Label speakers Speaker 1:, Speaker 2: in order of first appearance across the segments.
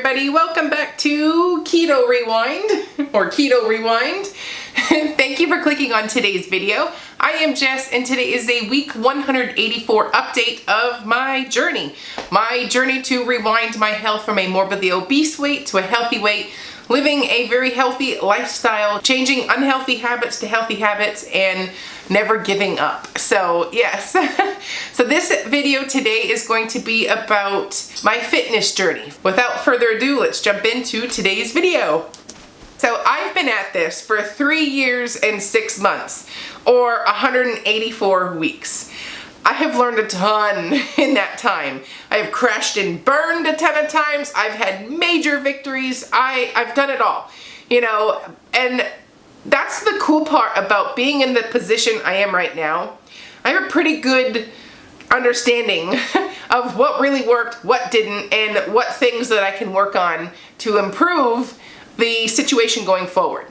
Speaker 1: everybody, welcome back to Keto Rewind, or Keto Rewind. Thank you for clicking on today's video. I am Jess, and today is a week 184 update of my journey. My journey to rewind my health from a morbidly obese weight to a healthy weight, living a very healthy lifestyle, changing unhealthy habits to healthy habits, and never giving up. So yes, so this video today is going to be about my fitness journey. Without further ado, let's jump into today's video. So I've been at this for 3 years and 6 months, or 184 weeks. I have learned a ton in that time. I have crashed and burned a ton of times. I've had major victories. I've done it all, you know, and that's the cool part about being in the position I am right now. I have a pretty good understanding of what really worked, what didn't, and what things that I can work on to improve the situation going forward.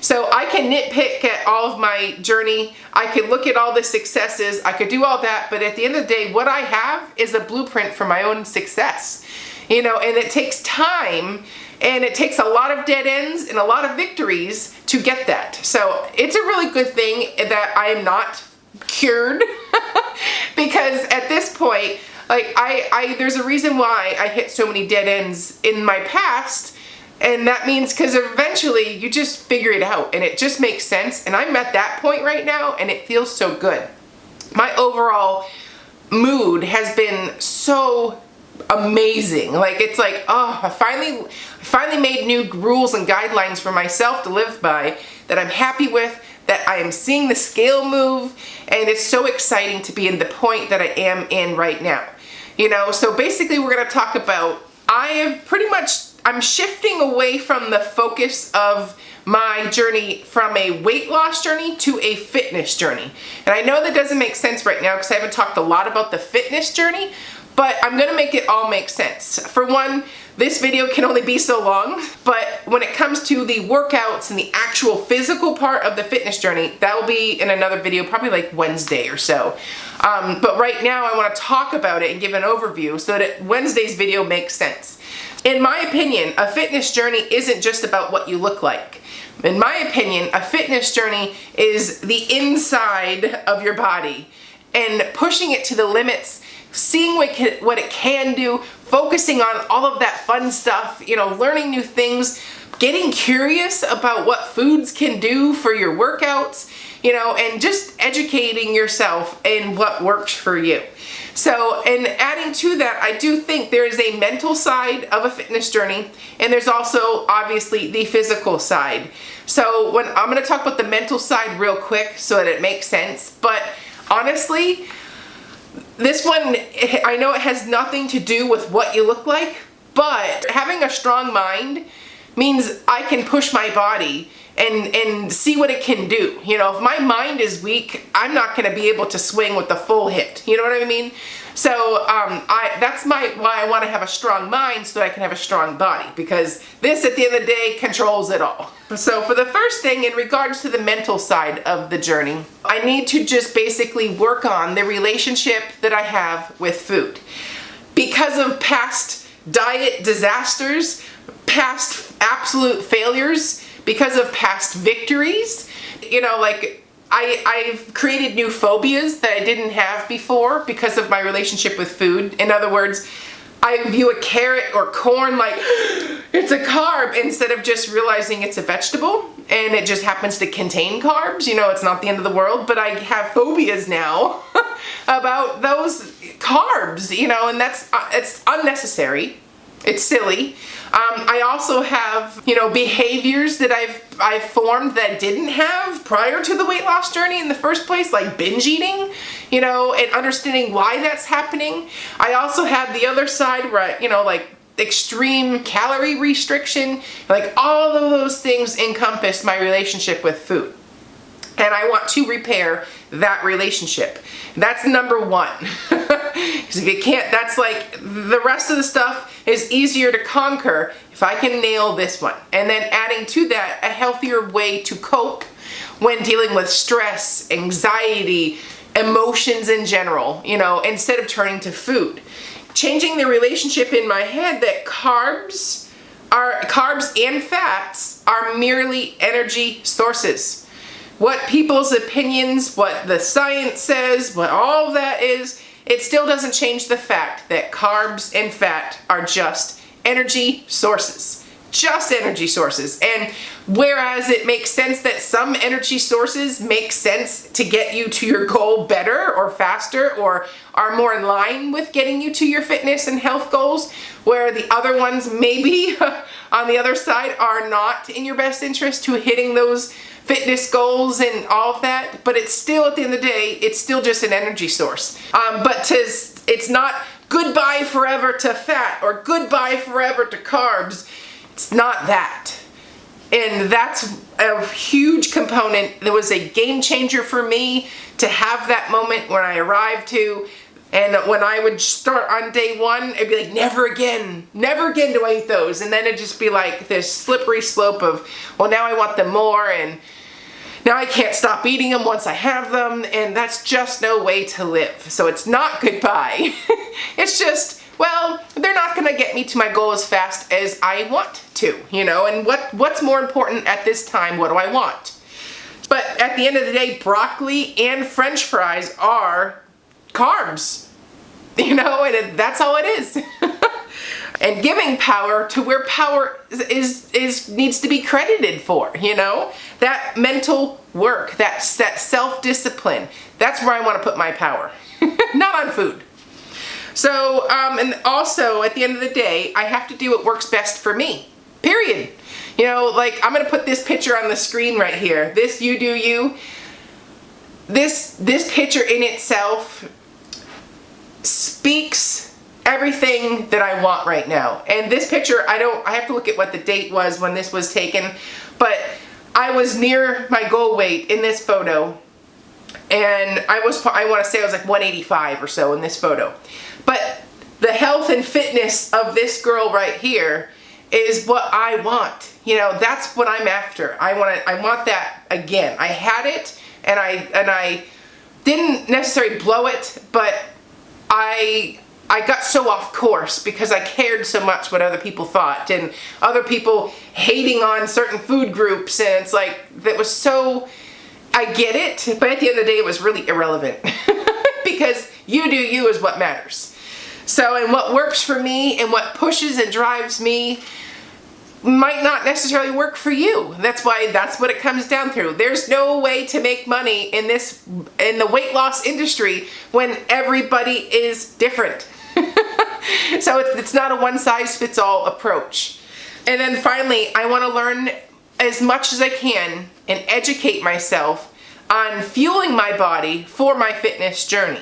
Speaker 1: So I can nitpick at all of my journey. I could look at all the successes. I could do all that, but at the end of the day, what I have is a blueprint for my own success. You know, and it takes time, and it takes a lot of dead ends and a lot of victories to get that. So it's a really good thing that I am not cured because at this point, like there's a reason why I hit so many dead ends in my past. And that means because eventually you just figure it out and it just makes sense. And I'm at that point right now and it feels so good. My overall mood has been so amazing. Like, it's like, oh, I finally made new rules and guidelines for myself to live by that I'm happy with, that I am seeing the scale move, and it's so exciting to be in the point that I am in right now. You know, so basically we're going to talk about, I'm shifting away from the focus of my journey from a weight loss journey to a fitness journey. And I know that doesn't make sense right now because I haven't talked a lot about the fitness journey, but I'm gonna make it all make sense. For one, this video can only be so long, but when it comes to the workouts and the actual physical part of the fitness journey, that will be in another video, probably like Wednesday or so. But right now I wanna talk about it and give an overview so that Wednesday's video makes sense. In my opinion, a fitness journey isn't just about what you look like. In my opinion, a fitness journey is the inside of your body and pushing it to the limits, seeing what it can do, focusing on all of that fun stuff, you know, learning new things, getting curious about what foods can do for your workouts, you know, and just educating yourself in what works for you. So, and adding to that, I do think there is a mental side of a fitness journey, and there's also obviously the physical side. So I'm going to talk about the mental side real quick so that it makes sense, but honestly, this one, I know it has nothing to do with what you look like, but having a strong mind means I can push my body and see what it can do. You know, if my mind is weak, I'm not going to be able to swing with the full hit. You know what I mean? So that's why I want to have a strong mind so that I can have a strong body, because this at the end of the day controls it all. So for the first thing, in regards to the mental side of the journey, I need to just basically work on the relationship that I have with food. Because of past diet disasters, past absolute failures, because of past victories, you know, like I've created new phobias that I didn't have before because of my relationship with food. In other words, I view a carrot or corn like it's a carb instead of just realizing it's a vegetable and it just happens to contain carbs. You know, it's not the end of the world, but I have phobias now about those carbs, you know, and it's unnecessary. It's silly. I also have, you know, behaviors that I've formed that I didn't have prior to the weight loss journey in the first place, like binge eating, you know, and understanding why that's happening. I also have the other side where, you know, like extreme calorie restriction, like all of those things encompass my relationship with food. And I want to repair that relationship. That's number one. Because if you can't, that's like, the rest of the stuff is easier to conquer if I can nail this one. And then adding to that, a healthier way to cope when dealing with stress, anxiety, emotions in general, you know, instead of turning to food. Changing the relationship in my head that carbs Our carbs and fats are merely energy sources. What people's opinions, what the science says, what all of that is, it still doesn't change the fact that carbs and fat are just energy sources. Just energy sources. And whereas it makes sense that some energy sources make sense to get you to your goal better or faster or are more in line with getting you to your fitness and health goals, where the other ones maybe on the other side are not in your best interest to hitting those fitness goals and all of that, but it's still, at the end of the day, it's still just an energy source. It's not goodbye forever to fat or goodbye forever to carbs. It's not that. And that's a huge component. That was a game changer for me to have that moment when I arrived to, and when I would start on day one, it'd be like, never again do I eat those. And then it'd just be like this slippery slope of, well, now I want them more, and now I can't stop eating them once I have them, and that's just no way to live. So it's not goodbye. It's just, well, they're not gonna get me to my goal as fast as I want to, you know, and what's more important at this time? What do I want? But at the end of the day, broccoli and French fries are carbs, you know, and that's all it is. And giving power to where power needs to be credited for, you know, that mental work, that self-discipline, that's where I want to put my power, not on food. So, and also at the end of the day, I have to do what works best for me, period. You know, like, I'm going to put this picture on the screen right here. This You Do You. This picture in itself speaks everything that I want right now. And this picture, I have to look at what the date was when this was taken, but I was near my goal weight in this photo, and I want to say I was like 185 or so in this photo. But the health and fitness of this girl right here is what I want. You know, that's what I'm after. I want that again. I had it, and I didn't necessarily blow it, but I got so off course because I cared so much what other people thought, and other people hating on certain food groups, and it's like, that was so, I get it, but at the end of the day, it was really irrelevant because you do you is what matters. So, and what works for me and what pushes and drives me might not necessarily work for you. That's what it comes down to. There's no way to make money in the weight loss industry when everybody is different. So it's not a one-size-fits-all approach. And then finally, I want to learn as much as I can and educate myself on fueling my body for my fitness journey.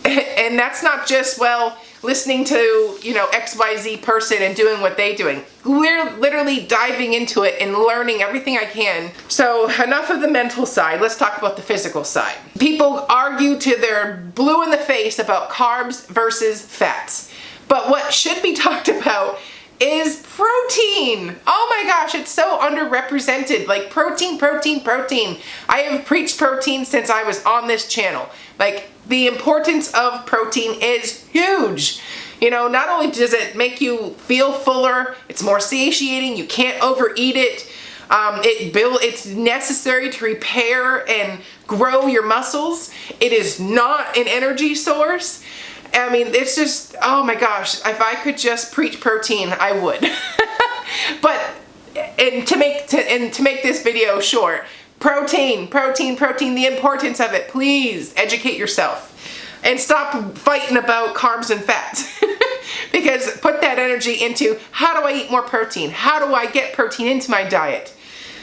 Speaker 1: And that's not just, well, listening to, you know, XYZ person and doing what they're doing. We're literally diving into it and learning everything I can. So enough of the mental side, let's talk about the physical side. People argue till they're blue in the face about carbs versus fats. But what should be talked about is protein. Oh my gosh, it's so underrepresented. Like, protein, protein, protein. I have preached protein since I was on this channel. Like, the importance of protein is huge. You know, not only does it make you feel fuller, it's more satiating, you can't overeat it. It's necessary to repair and grow your muscles. It is not an energy source. I mean, it's just, oh my gosh, if I could just preach protein, I would. But, and to make this video short, protein, protein, protein, the importance of it. Please educate yourself and stop fighting about carbs and fats. Because put that energy into, how do I eat more protein? How do I get protein into my diet?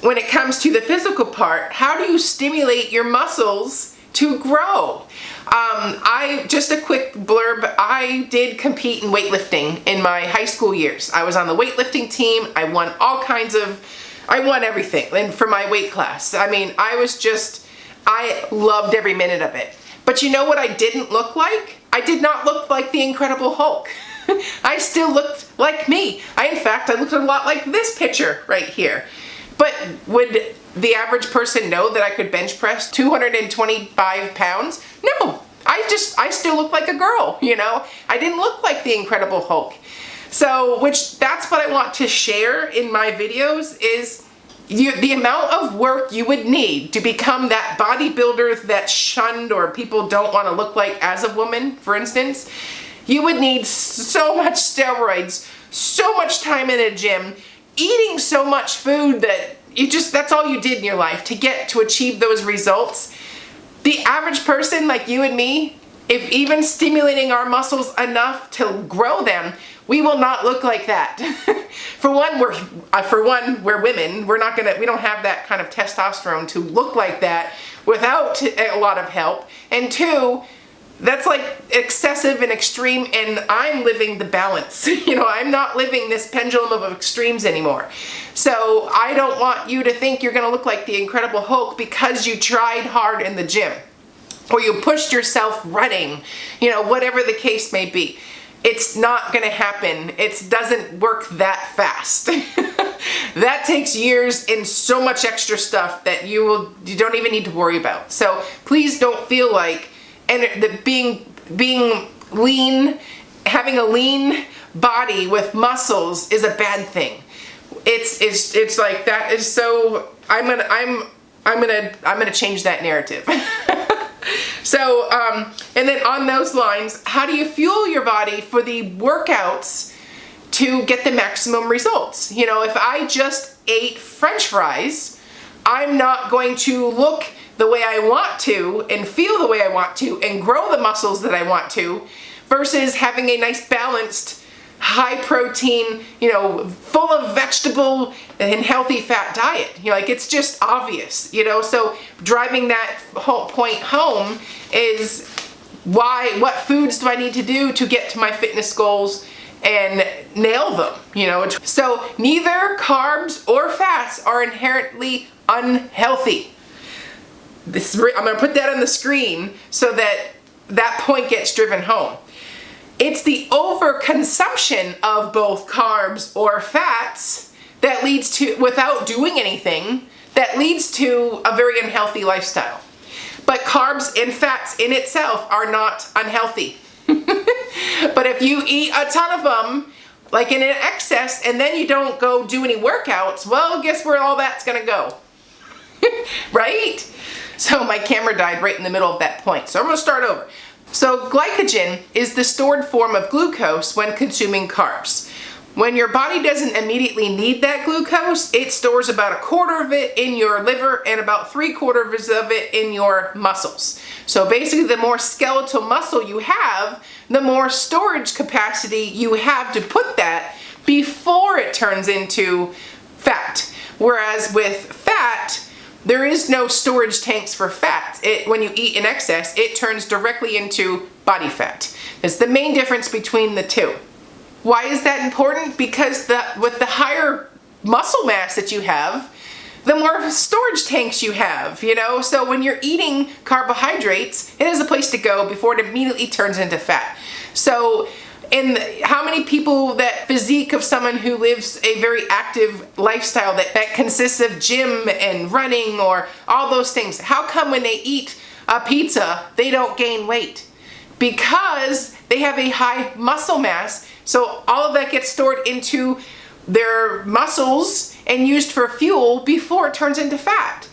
Speaker 1: When it comes to the physical part, how do you stimulate your muscles to grow? Just a quick blurb, I did compete in weightlifting in my high school years. I was on the weightlifting team. I won everything, and for my weight class. I mean, I loved every minute of it. But you know what I didn't look like? I did not look like the Incredible Hulk. I still looked like me. In fact, I looked a lot like this picture right here. But would the average person know that I could bench press 225 pounds? No, I still look like a girl, you know? I didn't look like the Incredible Hulk. So, that's what I want to share in my videos is the amount of work you would need to become that bodybuilder that's shunned or people don't want to look like as a woman, for instance. You would need so much steroids, so much time in a gym, eating so much food that that's all you did in your life to achieve those results. The average person like you and me, if even stimulating our muscles enough to grow them, we will not look like that. For one, we're women. We don't have that kind of testosterone to look like that without a lot of help. And two, that's like excessive and extreme, and I'm living the balance. I'm not living this pendulum of extremes anymore. So I don't want you to think you're gonna look like the Incredible Hulk because you tried hard in the gym or you pushed yourself running, whatever the case may be. It's not gonna happen. It doesn't work that fast. That takes years and so much extra stuff that you don't even need to worry about. So please don't feel like that being lean, having a lean body with muscles is a bad thing. It's like that is so. I'm gonna change that narrative. So and then on those lines, how do you fuel your body for the workouts to get the maximum results? If I just ate French fries, I'm not going to look the way I want to and feel the way I want to and grow the muscles that I want to, versus having a nice balanced, high protein, full of vegetable and healthy fat diet. It's just obvious, so driving that whole point home is what foods do I need to do to get to my fitness goals and nail them, So neither carbs or fats are inherently unhealthy. I'm going to put that on the screen so that point gets driven home. It's the overconsumption of both carbs or fats that leads to, without doing anything, that leads to a very unhealthy lifestyle. But carbs and fats in itself are not unhealthy. But if you eat a ton of them, like in an excess, and then you don't go do any workouts, well, guess where all that's going to go? Right? So my camera died right in the middle of that point. So I'm going to start over. So glycogen is the stored form of glucose when consuming carbs. When your body doesn't immediately need that glucose, it stores about 1/4 of it in your liver and about 3/4 of it in your muscles. So basically, the more skeletal muscle you have, the more storage capacity you have to put that before it turns into fat. Whereas with fat, there is no storage tanks for fat. When you eat in excess, it turns directly into body fat. It's the main difference between the two. Why is that important? Because with the higher muscle mass that you have, the more storage tanks you have, So when you're eating carbohydrates, it has a place to go before it immediately turns into fat. So how many people, that physique of someone who lives a very active lifestyle that consists of gym and running or all those things, how come when they eat a pizza, they don't gain weight? Because they have a high muscle mass, so all of that gets stored into their muscles and used for fuel before it turns into fat.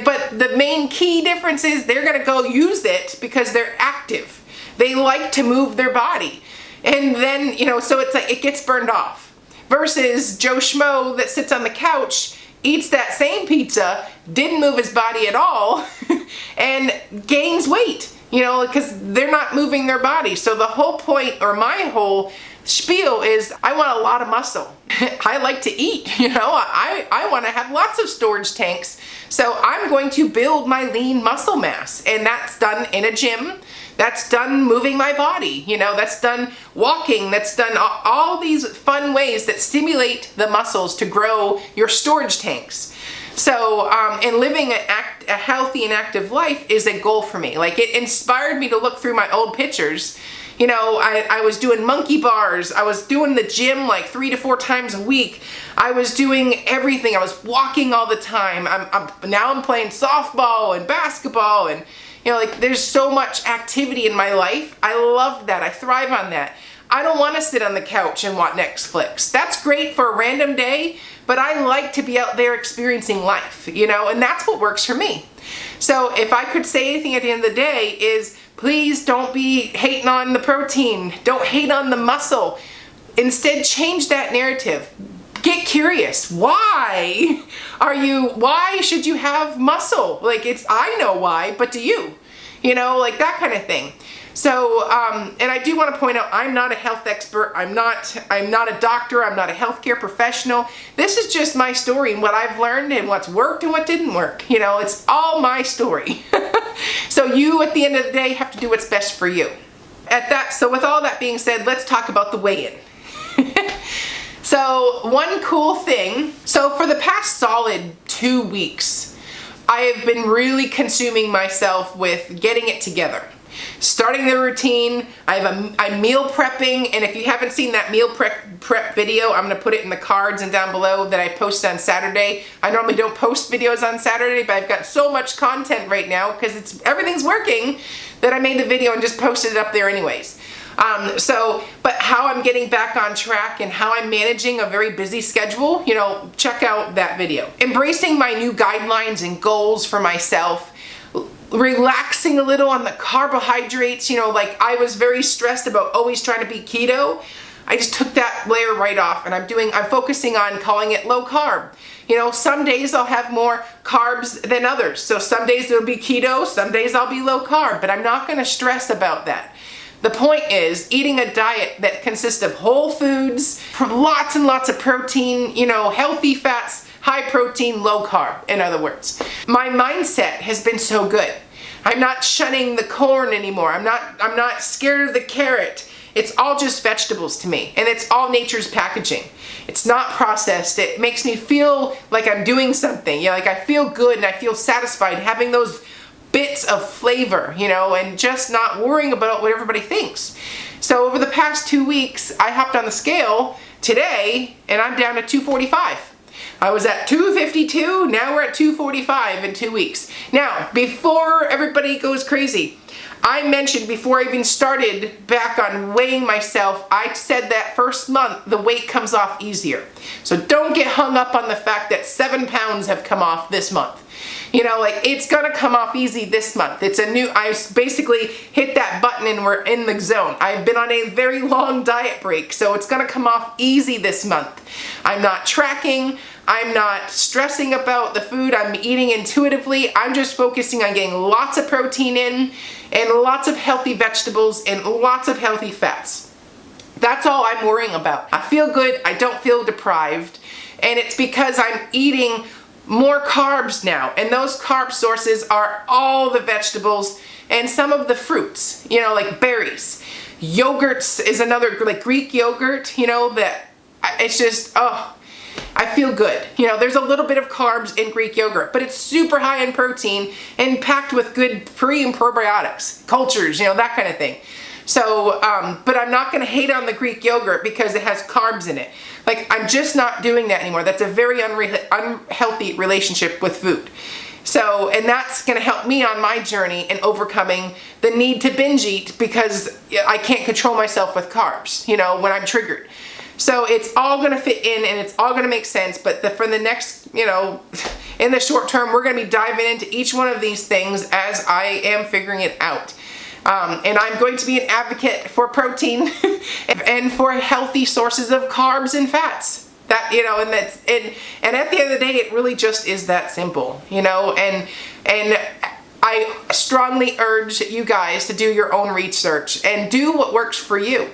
Speaker 1: But the main key difference is they're gonna go use it because they're active. They like to move their body. And then, so it's like it gets burned off. Versus Joe Schmo that sits on the couch, eats that same pizza, didn't move his body at all, and gains weight, because they're not moving their body. So the whole point, or my whole spiel is, I want a lot of muscle. I like to eat, I want to have lots of storage tanks. So I'm going to build my lean muscle mass, and that's done in a gym. That's done moving my body, that's done walking, that's done all these fun ways that stimulate the muscles to grow your storage tanks. So, and living a healthy and active life is a goal for me. Like, it inspired me to look through my old pictures. I was doing monkey bars. I was doing the gym like 3 to 4 times a week. I was doing everything. I was walking all the time. Now I'm playing softball and basketball, and there's so much activity in my life. I love that. I thrive on that. I don't want to sit on the couch and watch Netflix. That's great for a random day, but I like to be out there experiencing life, you know, and that's what works for me. So if I could say anything at the end of the day is, please don't be hating on the protein. Don't hate on the muscle. Instead, change that narrative. Get curious. Why should you have muscle? Like, I know why, but do you? You know, like that kind of thing. So, and I do want to point out, I'm not a health expert. I'm not a doctor. I'm not a healthcare professional. This is just my story and what I've learned and what's worked and what didn't work. You know, it's all my story. So you, at the end of the day, have to do what's best for you. So with all that being said, let's talk about the weigh-in. So one cool thing, so for the past solid 2 weeks, I have been really consuming myself with getting it together. Starting the routine, I'm meal prepping, and if you haven't seen that meal prep video, I'm gonna put it in the cards and down below that I post on Saturday. I normally don't post videos on Saturday, but I've got so much content right now because everything's working that I made the video and just posted it up there anyways. But how I'm getting back on track and how I'm managing a very busy schedule, you know, check out that video. Embracing my new guidelines and goals for myself. Relaxing a little on the carbohydrates, you know, like I was very stressed about always trying to be keto. I just took that layer right off, and I'm focusing on calling it low carb. You know, some days I'll have more carbs than others. So some days it'll be keto, some days I'll be low carb, but I'm not going to stress about that. The point is eating a diet that consists of whole foods, lots and lots of protein, you know, healthy fats, high protein, low carb, in other words. My mindset has been so good. I'm not shunning the corn anymore. I'm not scared of the carrot. It's all just vegetables to me, and it's all nature's packaging. It's not processed. It makes me feel like I'm doing something. You know, like I feel good and I feel satisfied having those bits of flavor, you know, and just not worrying about what everybody thinks. So over the past 2 weeks, I hopped on the scale today and I'm down to 245. I was at 252, now we're at 245 in 2 weeks. Now, before everybody goes crazy, I mentioned before I even started back on weighing myself, I said that first month the weight comes off easier. So don't get hung up on the fact that 7 pounds have come off this month. You know, like it's gonna come off easy this month. I basically hit that button and we're in the zone. I've been on a very long diet break, so it's gonna come off easy this month. I'm not tracking, I'm not stressing about the food I'm eating intuitively. I'm just focusing on getting lots of protein in and lots of healthy vegetables and lots of healthy fats. That's all I'm worrying about. I feel good, I don't feel deprived, and it's because I'm eating more carbs now, and those carb sources are all the vegetables and some of the fruits, you know, like berries. Yogurts is another, like Greek yogurt, you know, that it's just, oh, I feel good. You know, there's a little bit of carbs in Greek yogurt, but it's super high in protein and packed with good pre and probiotics, cultures, you know, that kind of thing. So, but I'm not gonna hate on the Greek yogurt because it has carbs in it. Like, I'm just not doing that anymore. That's a very unhealthy relationship with food. So, and that's gonna help me on my journey in overcoming the need to binge eat because I can't control myself with carbs, you know, when I'm triggered. So it's all gonna fit in and it's all gonna make sense, but for the next, you know, in the short term, we're gonna be diving into each one of these things as I am figuring it out. And I'm going to be an advocate for protein and for healthy sources of carbs and fats. That, you know, and at the end of the day, it really just is that simple, you know, and I strongly urge you guys to do your own research and do what works for you.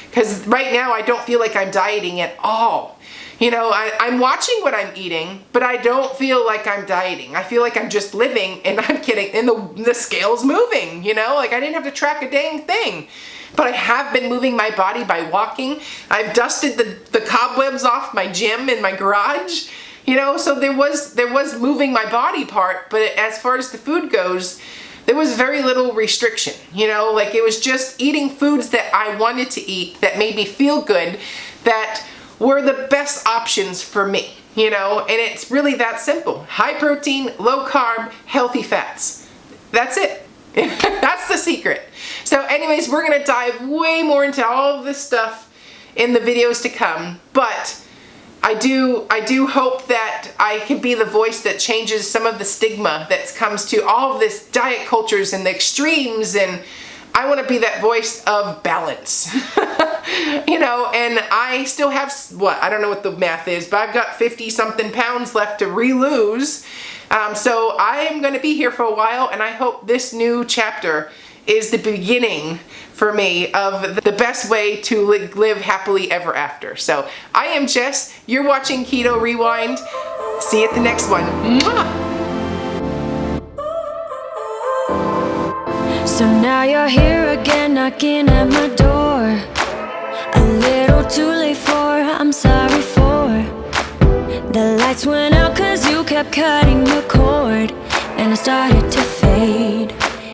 Speaker 1: Because right now I don't feel like I'm dieting at all. You know, I'm watching what I'm eating, but I don't feel like I'm dieting. I feel like I'm just living, and I'm kidding, and the scale's moving, you know? Like I didn't have to track a dang thing. But I have been moving my body by walking. I've dusted the cobwebs off my gym in my garage. You know, so there was moving my body part, but as far as the food goes, there was very little restriction, you know? Like it was just eating foods that I wanted to eat, that made me feel good, that were the best options for me, you know, and it's really that simple. High protein, low carb, healthy fats. That's it. That's the secret. So anyways, we're gonna dive way more into all of this stuff in the videos to come, but I do hope that I can be the voice that changes some of the stigma that comes to all of this diet cultures and the extremes, and I want to be that voice of balance. You know, and I still have, what, I don't know what the math is, but I've got 50 something pounds left to re-lose. So I am going to be here for a while, and I hope this new chapter is the beginning for me of the best way to live happily ever after. So I am Jess, you're watching Keto Rewind. See you at the next one. Mwah!
Speaker 2: So now you're here again, knocking at my door. A little too late for, I'm sorry for. The lights went out 'cause you kept cutting the cord, and I started to fade.